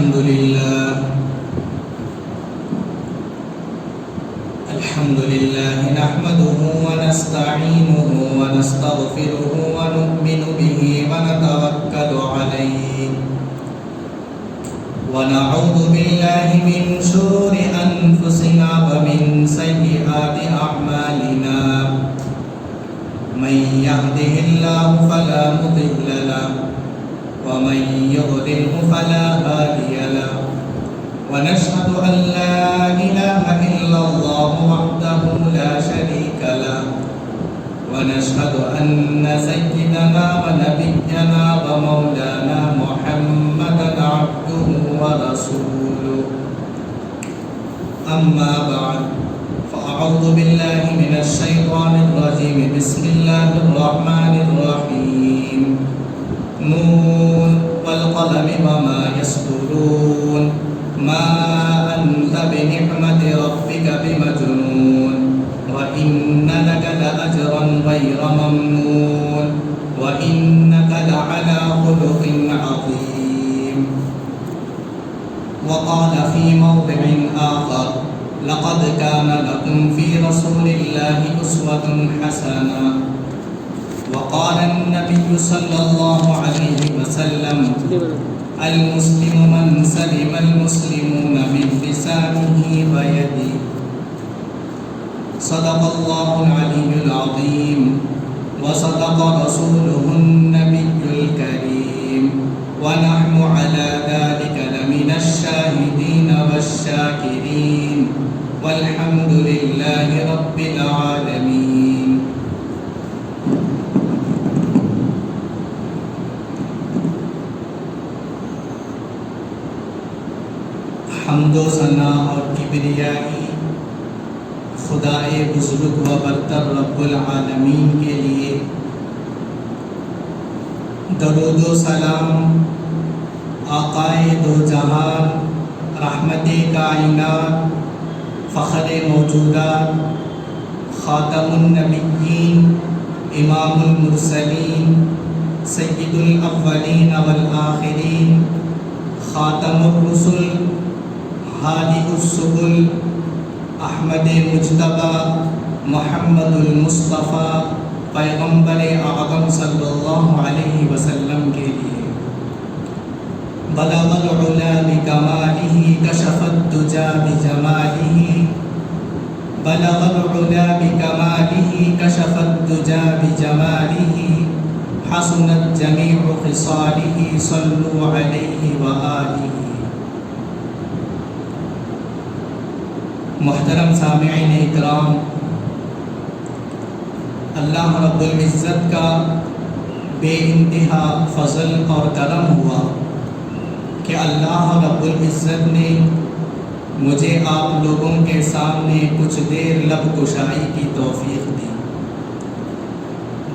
الحمد لله نحمده ونستعينه ونستغفره ونؤمن به ونتوكل عليه ونعوذ بالله من شرور أنفسنا ومن سيئات أعمالنا من يهده الله فلا مضل له ومن يضلله فلا هادي له ونشهد أن لا إله إلا الله وحده لا شريك له ونشهد أن سيدنا ونبينا ومولانا محمدا عبده ورسوله أما بعد فأعوذ بالله من الشيطان الرجيم بسم الله الرحمن الرحيم نون والقلم وما يسطرون ما أنت بنعمة ربك بمجنون وإن لك لأجرا غير ممنون وإنك لعلى خلق عظيم. وقال في موضع آخر لقد كان لكم في رسول الله أسوة حسنة. وقال النبي صلى الله عليه وسلم المسلم من سلم المسلمون من لسانه ويده. صدق الله العلي العظيم وصدق رسوله النبي الكريم ونحن على ذلك لمن الشاهدين والشاكرين والحمد لله رب العالمين. حمد و ثنا اور کبریائی خدائے بزرگ و برتر رب العالمین کے لیے، درود و سلام آقائے دو جہان، رحمت کائنات، فخر موجودات، خاتم النبیین، امام المرسلین، سید الاولین والآخرین، خاتم الرسل، ہادی السبل، احمد مجتبی، محمد المصطفیٰ، پیغمبر اعظم صلی اللہ علیہ وسلم کے لیے، بلغ العلا بکمالہ کشف الدجی بجمالہ، بلغ العلا بکمالہ کشف الدجی بجمالہ، حسنت جمیع خصالہ صلوا علیہ وآلہ. محترم سامعین اکرام، اللہ رب العزت کا بے انتہا فضل اور کرم ہوا کہ اللہ رب العزت نے مجھے آپ لوگوں کے سامنے کچھ دیر لب کشائی کی توفیق دی.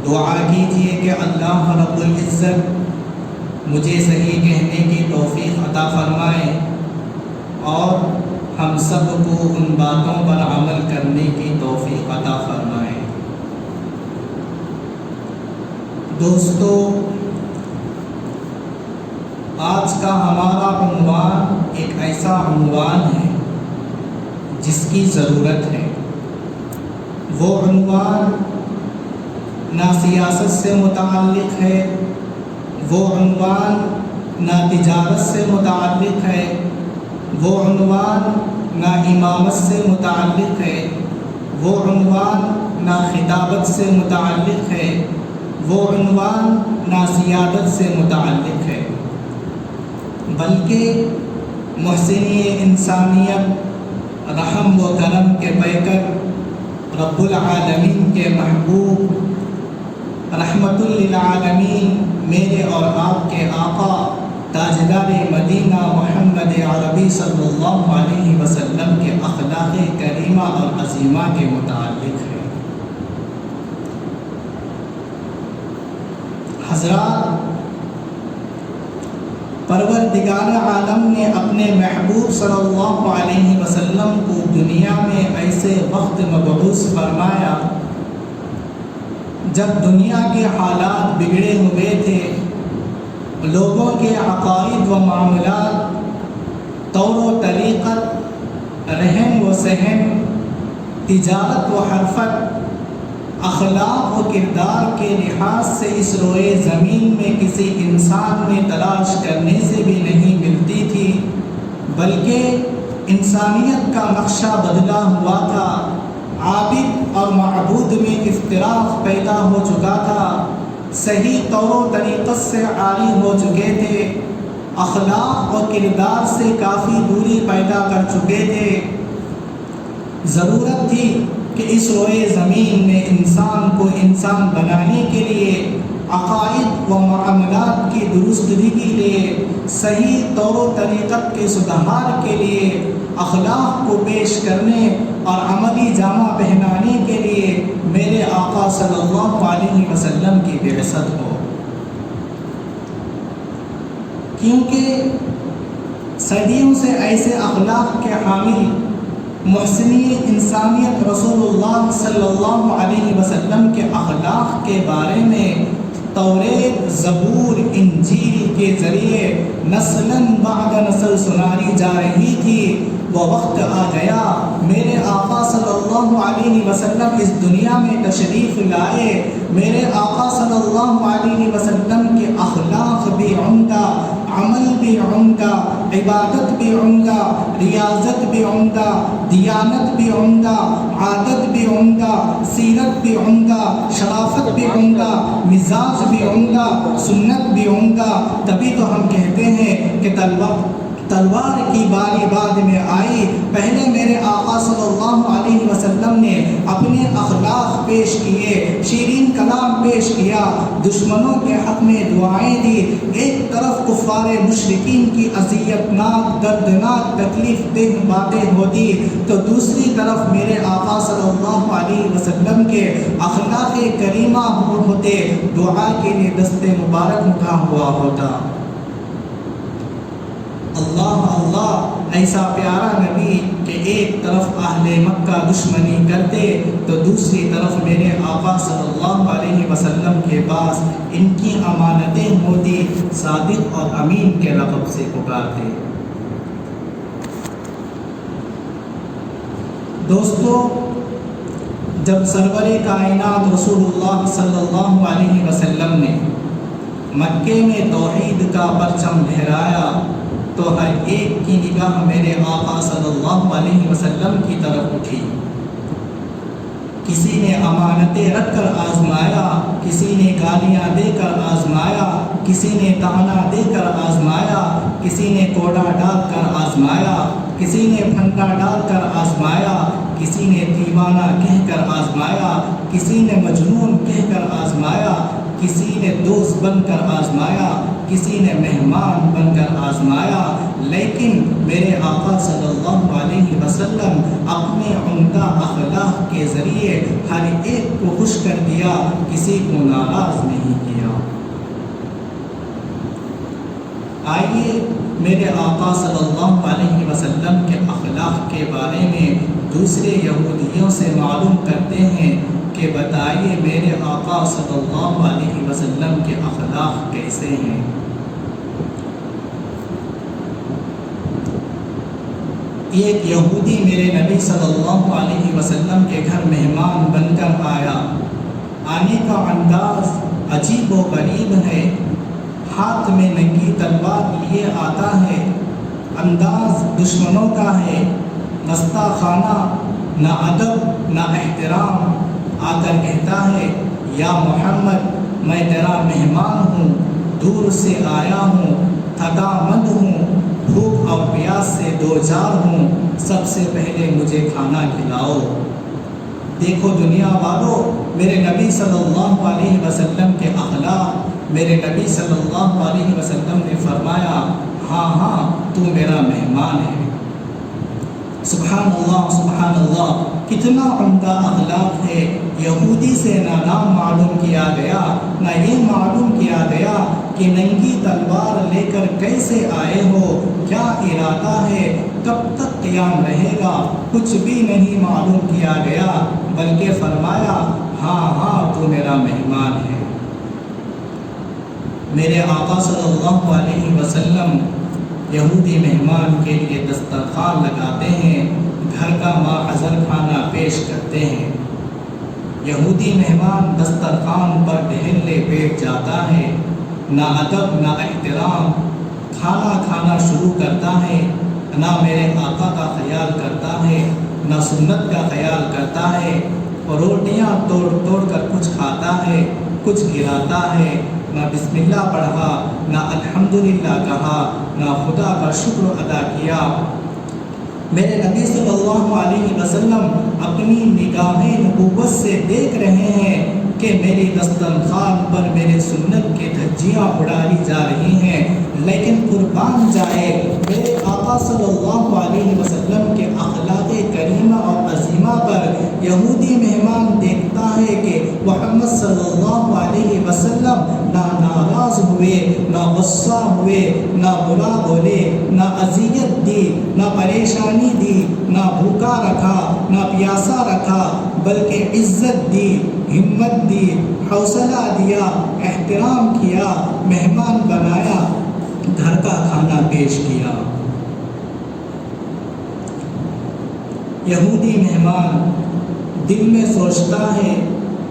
دعا کیجیے کہ اللہ رب العزت مجھے صحیح کہنے کی توفیق عطا فرمائے اور ہم سب کو ان باتوں پر عمل کرنے کی توفیق عطا فرمائے. دوستو، آج کا ہمارا عنوان ایک ایسا عنوان ہے جس کی ضرورت ہے. وہ عنوان نہ سیاست سے متعلق ہے، وہ عنوان نہ تجارت سے متعلق ہے، وہ عنوان نہ امامت سے متعلق ہے، وہ عنوان نہ خطابت سے متعلق ہے، وہ عنوان نہ سیادت سے متعلق ہے، بلکہ محسنی انسانیت، رحم و کرم کے پیکر، رب العالمین کے محبوب، رحمت للعالمین، میرے اور آپ کے آقا تاجدار مدینہ محمد عربی صلی اللہ علیہ وسلم کے اخلاق کریمہ اور عظیمہ کے متعلق ہے. حضرات، پروردگار عالم نے اپنے محبوب صلی اللہ علیہ وسلم کو دنیا میں ایسے وقت مبعوث فرمایا جب دنیا کے حالات بگڑے ہوئے تھے، لوگوں کے عقائد و معاملات طور و طریقت، رہن و سہن، تجارت و حرفت، اخلاق و کردار کے لحاظ سے اس روئے زمین میں کسی انسان میں تلاش کرنے سے بھی نہیں ملتی تھی، بلکہ انسانیت کا نقشہ بدلا ہوا تھا، عابد اور معبود میں افتراق پیدا ہو چکا تھا، صحیح طور و طریقت سے عاری ہو چکے تھے، اخلاق اور کردار سے کافی دوری پیدا کر چکے تھے۔ ضرورت تھی کہ اس روئے زمین میں انسان کو انسان بنانے کے لیے، عقائد و معاملات کی درستگی کے لیے، صحیح طور و طریقت کے سدھار کے لیے، اخلاق کو پیش کرنے اور عملی جامہ پہنانے کے لیے میرے آقا صلی اللہ علیہ وسلم کی بعثت ہو، کیونکہ صدیوں سے ایسے اخلاق کے حامل محسنی انسانیت رسول اللہ صلی اللہ علیہ وسلم کے اخلاق کے بارے میں توریت، زبور، انجیل کے ذریعے نسلاً بعد نسل سنائی جا رہی تھی۔ وہ وقت آ گیا، میرے آقا صلی اللہ علیہ وسلم اس دنیا میں تشریف لائے، میرے آقا صلی اللہ علیہ وسلم کے اخلاق بھی عمدہ، عمل بھی عمدہ، عبادت بھی عمدہ، ریاضت بھی عمدہ، دیانت بھی عمدہ، عادت بھی عمدہ، سیرت بھی عمدہ، شرافت بھی عمدہ، مزاج بھی عمدہ، سنت بھی عمدہ۔ تبھی تو ہم کہتے ہیں کہ تلوار کی باری بعد میں آئی، پہلے میرے آقا صلی اللہ علیہ وسلم نے اپنے اخلاق پیش کیے، شیرین کلام پیش کیا، دشمنوں کے حق میں دعائیں دی، ایک طرف کفار مشرکین کی اذیتناک، دردناک، تکلیف دہ باتیں ہوتی، تو دوسری طرف میرے آقا صلی اللہ علیہ وسلم کے اخلاق کریمہ ہوتے، دعا کے لیے دست مبارک اٹھا ہوا ہوتا۔ اللہ اللہ، ایسا پیارا نبی کہ ایک طرف اہل مکہ دشمنی کرتے تو دوسری طرف میرے آقا صلی اللہ علیہ وسلم کے پاس ان کی امانتیں ہوتی، صادق اور امین کے لقب سے پکارتے۔ دوستو، جب سرور کائنات رسول اللہ صلی اللہ علیہ وسلم نے مکے میں توحید کا پرچم لہرایا تو ہر ایک کی نگاہ میرے آقا صلی اللہ علیہ وسلم کی طرف اٹھی۔ کسی نے امانتیں رکھ کر آزمایا، کسی نے گالیاں دے کر آزمایا، کسی نے تانا دے کر آزمایا، کسی نے کوڑا ڈال کر آزمایا، کسی نے پھندا ڈال کر آزمایا، کسی نے دیوانہ کہہ کر آزمایا، کسی نے مجنون کہہ کر آزمایا، کسی نے دوست بن کر آزمایا، کسی نے مہمان بن کر آزمایا، لیکن میرے آقا صلی اللہ علیہ وسلم اپنے عمدہ اخلاق کے ذریعے ہر ایک کو خوش کر دیا، کسی کو ناراض نہیں کیا۔ آئیے میرے آقا صلی اللہ علیہ وسلم کے اخلاق کے بارے میں دوسرے یہودیوں سے معلوم کرتے ہیں کہ بتائیے میرے آقا صلی اللہ علیہ وسلم کے اخلاق کیسے ہیں۔ ایک یہودی میرے نبی صلی اللہ علیہ وسلم کے گھر مہمان بن کر آیا، آنے کا انداز عجیب و غریب ہے، ہاتھ میں ننگی تلوار لیے آتا ہے، انداز دشمنوں کا ہے، نستہ خانہ، نہ ادب نہ احترام، آ کر کہتا ہے یا محمد میں تیرا مہمان ہوں، دور سے آیا ہوں، تھکا مند ہوں، بھوک اور پیاس سے دوچار ہوں، سب سے پہلے مجھے کھانا کھلاؤ۔ دیکھو دنیا والوں، میرے نبی صلی اللہ علیہ وسلم کے اخلاق، میرے نبی صلی اللہ علیہ وسلم نے فرمایا ہاں ہاں تو میرا مہمان ہے۔ سبحان اللہ، کتنا عمدہ اخلاق ہے۔ یہودی سے نہ نام معلوم کیا گیا، نہ یہ معلوم کیا گیا کہ ننگی تلوار لے کر کیسے آئے ہو، کیا ارادہ ہے، کب تک قیام رہے گا، کچھ بھی نہیں معلوم کیا گیا، بلکہ فرمایا ہاں ہاں تو میرا مہمان ہے۔ میرے آقا صلی اللہ علیہ وسلم یہودی مہمان کے لیے دسترخوان لگاتے ہیں، گھر کا ماحضر کھانا پیش کرتے ہیں۔ یہودی مہمان دسترخوان پر ڈھیلے بیٹھ جاتا ہے، نہ ادب نہ احترام، کھانا کھانا شروع کرتا ہے، نہ میرے آقا کا خیال کرتا ہے، نہ سنت کا خیال کرتا ہے، روٹیاں توڑ توڑ کر کچھ کھاتا ہے، کچھ گراتا ہے، نہ بسم اللہ پڑھا، نہ الحمدللہ کہا، نہ خدا کا شکر ادا کیا۔ میرے نبی صلی اللہ علیہ وسلم اپنی نگاہ نبوت سے دیکھ رہے ہیں کہ میری دسترخوان پر میرے سنت کی دھجیاں اڑائی جا رہی ہیں، لیکن قربان جائے میرے آقا صلی اللہ علیہ وسلم کے اخلاق کریمہ اور عظیمہ پر یہودی مہمان دیکھتا ہے کہ محمد صلی اللہ علیہ وسلم نہ ناراض ہوئے، نہ غصہ ہوئے، نہ برا بولے، نہ اذیت دی، نہ پریشانی دی، نہ بھوکا رکھا، نہ پیاسا رکھا، بلکہ عزت دی، ہمت دی، حوصلہ دیا، احترام کیا، مہمان بنایا، گھر کا کھانا پیش کیا۔ یہودی مہمان دل میں سوچتا ہے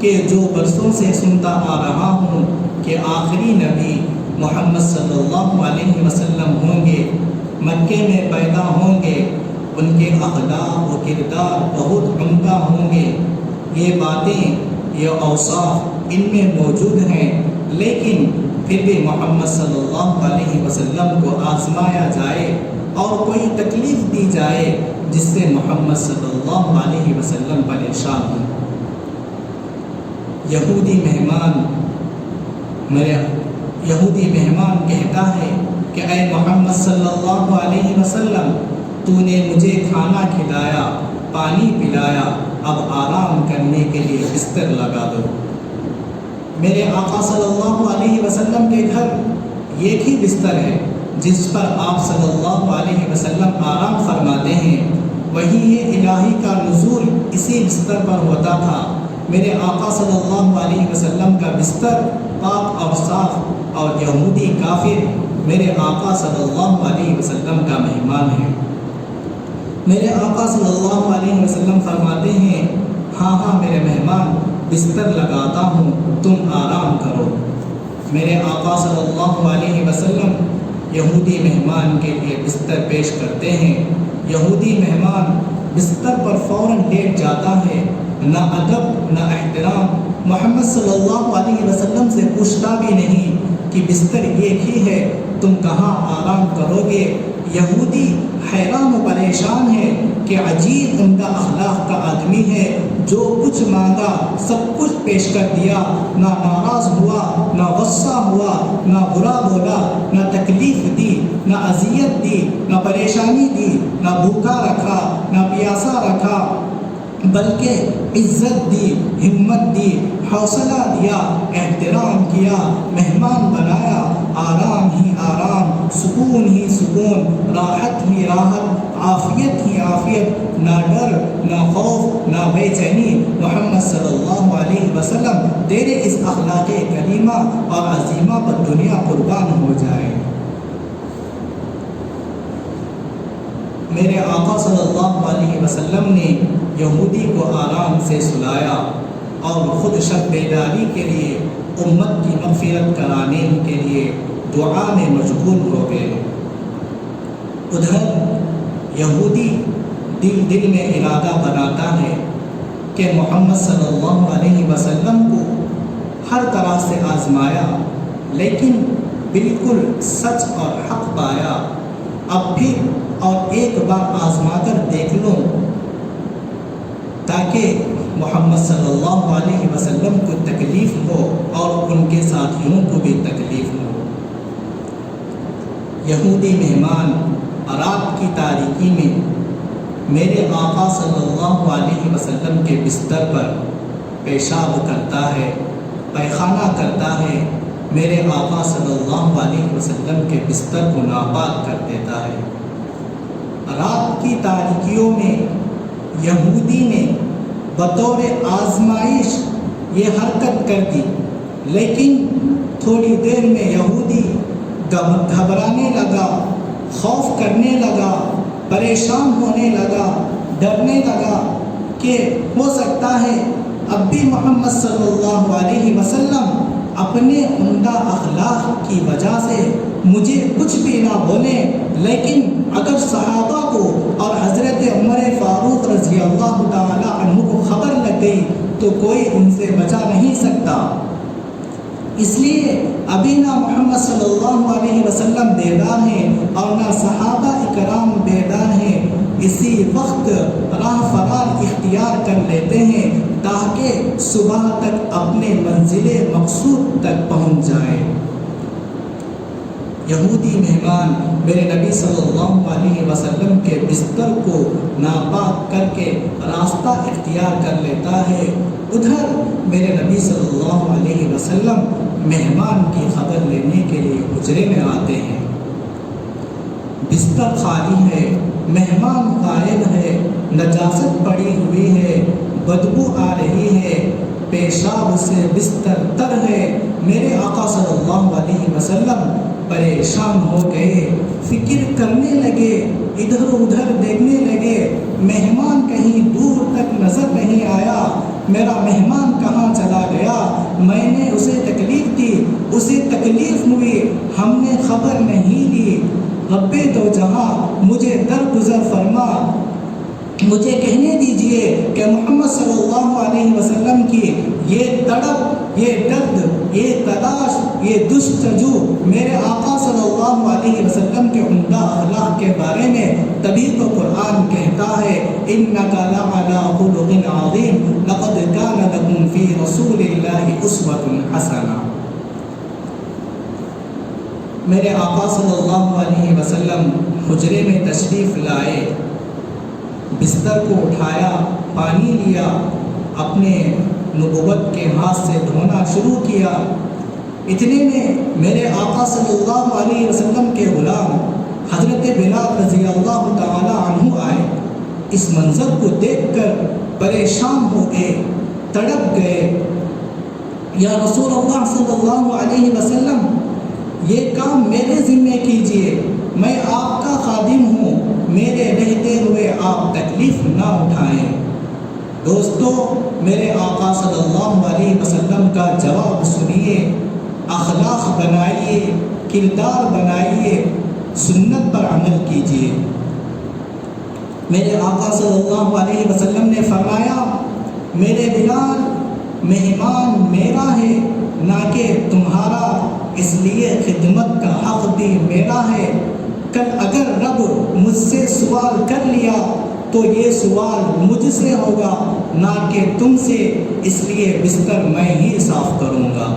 کہ جو برسوں سے سنتا آ رہا ہوں کہ آخری نبی محمد صلی اللہ علیہ وسلم ہوں گے، مکے میں پیدا ہوں گے، ان کے اخلاق و کردار بہت عمدہ ہوں گے، یہ باتیں، یہ اوصاف ان میں موجود ہیں، لیکن پھر بھی محمد صلی اللہ علیہ وسلم کو آزمایا جائے اور کوئی تکلیف دی جائے جس سے محمد صلی اللہ علیہ وسلم پریشان ہوں۔ یہودی مہمان کہتا ہے کہ اے محمد صلی اللہ علیہ وسلم، تو نے مجھے کھانا کھلایا، پانی پلایا، اب آرام کرنے کے لیے بستر لگا دو۔ میرے آقا صلی اللہ علیہ وسلم کے گھر ایک ہی بستر ہے جس پر آپ صلی اللہ علیہ وسلم آرام فرماتے ہیں، وہی یہ الہی کا نزول اسی بستر پر ہوتا تھا۔ میرے آقا صلی اللہ علیہ وسلم کا بستر پاک اور صاف، اور یہودی کافر میرے آقا صلی اللہ علیہ وسلم کا مہمان ہے۔ میرے آقا صلی اللہ علیہ وسلم فرماتے ہیں، ہاں ہاں میرے مہمان، بستر لگاتا ہوں، تم آرام کرو۔ میرے آقا صلی اللہ علیہ وسلم یہودی مہمان کے لیے بستر پیش کرتے ہیں۔ یہودی مہمان بستر پر فوراً لیٹ جاتا ہے، نہ ادب نہ احترام، محمد صلی اللہ علیہ وسلم سے پوچھتا بھی نہیں کہ بستر ایک ہی ہے، تم کہاں آرام کرو گے۔ یہودی حیران و پریشان ہے کہ عجیب ان کا اخلاق کا آدمی ہے، جو کچھ مانگا سب کچھ پیش کر دیا، نہ ناراض ہوا، نہ غصہ ہوا، نہ برا بولا، نہ تکلیف دی، نہ اذیت دی، نہ پریشانی دی، نہ بھوکا رکھا، نہ پیاسا رکھا، بلکہ عزت دی، ہمت دی، حوصلہ دیا، احترام کیا، مہمان بنایا، آرام ہی آرام، سکون ہی سکون، راحت ہی راحت، عافیت ہی عافیت، نہ ڈر نہ خوف نہ بے چینی۔ محمد صلی اللہ علیہ وسلم تیرے اس اخلاق کریمہ اور عظیمہ پر دنیا قربان ہو جائے۔ میرے آقا صلی اللہ علیہ وسلم نے یہودی کو آرام سے سلایا اور خود شب بیداری کے لیے امت کی مغفرت کرانے کے لیے دعا میں مشغول ہو گئے۔ ادھر یہودی دل میں ارادہ بناتا ہے کہ محمد صلی اللہ علیہ وسلم کو ہر طرح سے آزمایا، لیکن بالکل سچ اور حق پایا، اب پھر اور ایک بار آزما کر دیکھ لوں تاکہ محمد صلی اللہ علیہ وسلم کو تکلیف ہو اور ان کے ساتھیوں کو بھی تکلیف ہو۔ یہودی مہمان رات کی تاریکی میں میرے آقا صلی اللہ علیہ وسلم کے بستر پر پیشاب کرتا ہے، پیخانہ کرتا ہے، میرے آقا صلی اللہ علیہ وسلم کے بستر کو ناپاک کر دیتا ہے۔ رات کی تاریکیوں میں یہودی نے بطور آزمائش یہ حرکت کر دی، لیکن تھوڑی دیر میں یہودی گھبرانے لگا، خوف کرنے لگا، پریشان ہونے لگا، ڈرنے لگا کہ ہو سکتا ہے اب بھی محمد صلی اللہ علیہ وسلم اپنے عمدہ اخلاق کی وجہ سے مجھے کچھ بھی نہ بولیں، لیکن اگر صحابہ کو اور حضرت عمر فاروق رضی اللہ تعالی عنہ کو خبر لگ گئی تو کوئی ان سے بچا نہیں سکتا۔ اس لیے ابھی نہ محمد صلی اللہ علیہ وسلم بیدار ہیں اور نہ صحابہ اکرام بیدار ہیں، اسی وقت راہ فرار اختیار کر لیتے ہیں تاکہ صبح تک اپنے منزل مقصود تک پہنچ جائیں۔ یہودی مہمان میرے نبی صلی اللہ علیہ وسلم کے بستر کو ناپاک کر کے راستہ اختیار کر لیتا ہے، ادھر میرے نبی صلی اللہ علیہ وسلم مہمان کی خبر لینے کے لیے حجرے میں آتے ہیں۔ بستر خالی ہے، مہمان غائب ہے، نجاست پڑی ہوئی ہے، بدبو آ رہی ہے، پیشاب سے بستر تر ہے۔ میرے آقا صلی اللہ علیہ وسلم پریشان ہو گئے، فکر کرنے لگے، ادھر ادھر دیکھنے لگے، مہمان کہیں دور تک نظر نہیں آیا، میرا مہمان کہاں چلا گیا؟ میں نے اسے تکلیف دی، اسے تکلیف ہوئی، ہم نے خبر نہیں لی۔ رب دو جہاں مجھے درگزر فرما، مجھے کہنے دیجئے کہ محمد صلی اللہ علیہ وسلم کی یہ تڑپ، یہ درد، یہ تلاش، یہ جستجو میرے آقا صلی اللہ علیہ وسلم کے عمدہ اخلاق کے بارے میں، تبھی تو قرآن کہتا ہے إِنَّكَ لَعَلَىٰ خُلُقٍ عَظِيمٍ لَقَدْ كَانَ لَكُمْ فِي رَسُولِ اللَّهِ أُسْوَةٌ حَسَنَةٌ۔ میرے آقا صلی اللہ علیہ وسلم حجرے میں تشریف لائے، بستر کو اٹھایا، پانی لیا، اپنے نبوت کے ہاتھ سے دھونا شروع کیا۔ اتنے میں میرے آقا صلی اللہ علیہ وسلم کے غلام حضرت بلال رضی اللہ تعالی عنہ آئے۔ اس منظر کو دیکھ کر پریشان ہو گئے، تڑپ گئے، یا رسول اللہ صلی اللہ علیہ وسلم یہ کام میرے ذمہ کیجئے، میں آپ کا خادم ہوں، میرے رہتے ہوئے آپ تکلیف نہ اٹھائیں۔ دوستو، میرے آقا صلی اللہ علیہ وسلم کا جواب سنیے، اخلاق بنائیے، کردار بنائیے، سنت پر عمل کیجیے۔ میرے آقا صلی اللہ علیہ وسلم نے فرمایا، میرے بلال مہمان میرا ہے نہ کہ تمہارا، اس لیے خدمت کا حق بھی میرا ہے۔ کل اگر رب مجھ سے سوال کر لیا تو یہ سوال مجھ سے ہوگا نہ کہ تم سے، اس لیے بستر میں ہی صاف کروں گا۔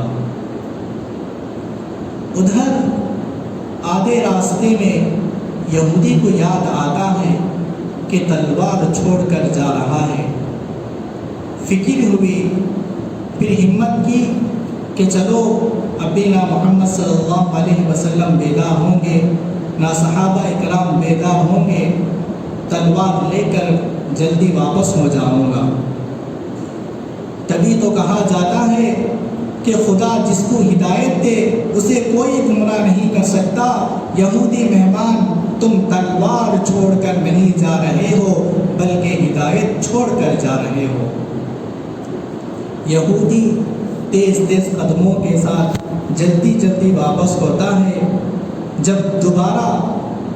ادھر آدھے راستے میں یہودی کو یاد آتا ہے کہ تلوار چھوڑ کر جا رہا ہے۔ فکر ہوئی، پھر ہمت کی کہ چلو ابھی نہ محمد صلی اللہ علیہ وسلم بیدار ہوں گے، نہ صحابہ اکرام بیدار ہوں گے، تلوار لے کر جلدی واپس ہو جاؤں گا۔ تبھی تو کہا جاتا ہے کہ خدا جس کو ہدایت دے اسے کوئی گمراہ نہیں کر سکتا۔ یہودی مہمان، تم تلوار چھوڑ کر نہیں جا رہے ہو بلکہ ہدایت چھوڑ کر جا رہے ہو۔ یہودی تیز تیز قدموں کے ساتھ جلدی جلدی واپس ہوتا ہے۔ جب دوبارہ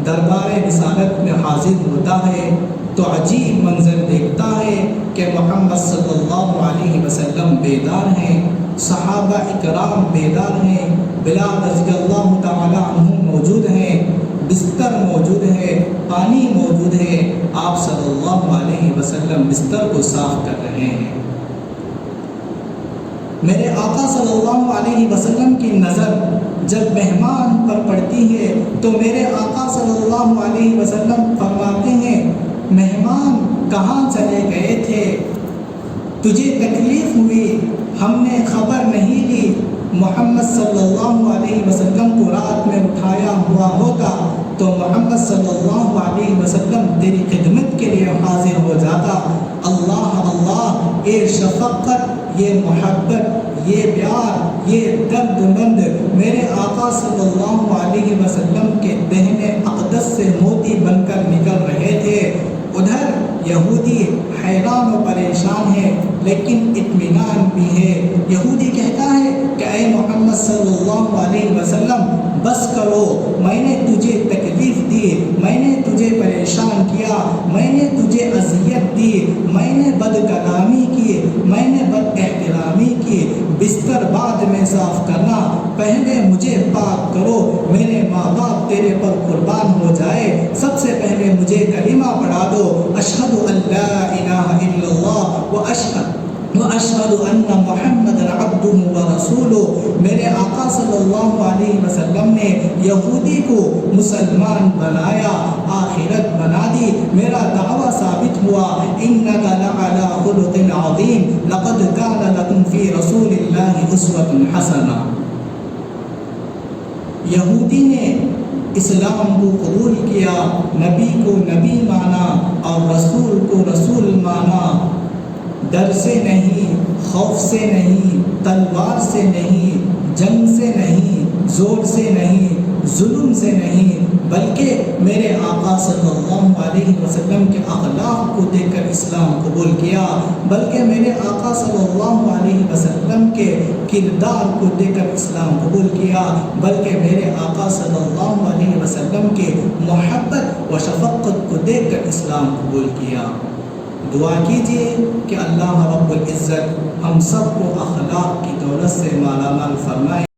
دربار رسالت میں حاضر ہوتا ہے تو عجیب منظر دیکھتا ہے کہ محمد صلی اللہ علیہ وسلم بیدار ہیں، صحابہ اکرام بیدار ہیں، بلال رضی اللہ تعالی عنہ موجود ہیں، بستر موجود ہے، پانی موجود ہے، آپ صلی اللہ علیہ وسلم بستر کو صاف کر رہے ہیں۔ میرے آقا صلی اللہ علیہ وسلم کی نظر جب مہمان پر پڑتی ہے تو میرے آقا صلی اللہ علیہ وسلم فرماتے ہیں، مہمان کہاں چلے گئے تھے؟ تجھے تکلیف ہوئی، ہم نے خبر نہیں لی۔ محمد صلی اللہ علیہ وسلم کو رات میں اٹھایا ہوا ہوتا تو محمد صلی اللہ علیہ وسلم تیری خدمت کے لیے حاضر ہو جاتا۔ اللہ اللہ، یہ شفقت، یہ محبت یہ پیار، یہ درد مند میرے آقا صلی اللہ علیہ وسلم کے دہن اقدس سے موتی بن کر نکل رہے تھے، ادھر یہودی حیران و پریشان ہے لیکن اطمینان بھی ہے۔ یہودی کہتا ہے کہ اے محمد صلی اللہ علیہ وسلم بس کرو، میں نے تجھے تکلیف دی، میں نے تجھے پریشان کیا، میں نے تجھے اذیت دی، میں نے بد کلامی کی، میں نے بد احترامی کی، بستر بعد میں صاف کرنا، پہلے مجھے پاک کرو، میرے ماں باپ تیرے پر قربان ہو جائے، سب سے پہلے مجھے کلمہ پڑھا دو، اشہد ان لا الہ الا اللہ واشہد ان محمد عبدہ ورسولہ۔ میرے آقا صلی اللہ علیہ وسلم نے یہودی کو مسلمان بنایا، آخرت بنا دی، میرا دعویٰ ثابت ہوا، انک لعلی خلق عظیم لقد کان لکم فی رسول اللہ اسوۃ حسنہ۔ یہودی نے اسلام کو قبول کیا، نبی کو نبی مانا اور رسول کو رسول مانا، ڈر سے نہیں، خوف سے نہیں، تلوار سے نہیں، جنگ سے نہیں، زور سے نہیں، ظلم سے نہیں، بلکہ میرے آقا صلی اللہ علیہ وسلم کے اخلاق کو دیکھ کر اسلام قبول کیا، بلکہ میرے آقا صلی اللہ علیہ وسلم کے کردار کو دیکھ کر اسلام قبول کیا، بلکہ میرے آقا صلی اللہ علیہ وسلم کے محبت و شفقت کو دیکھ کر اسلام قبول کیا۔ دعا کیجیے کہ اللہ رب العزت ہم سب کو اخلاق کی دولت سے مالا مال فرمائے۔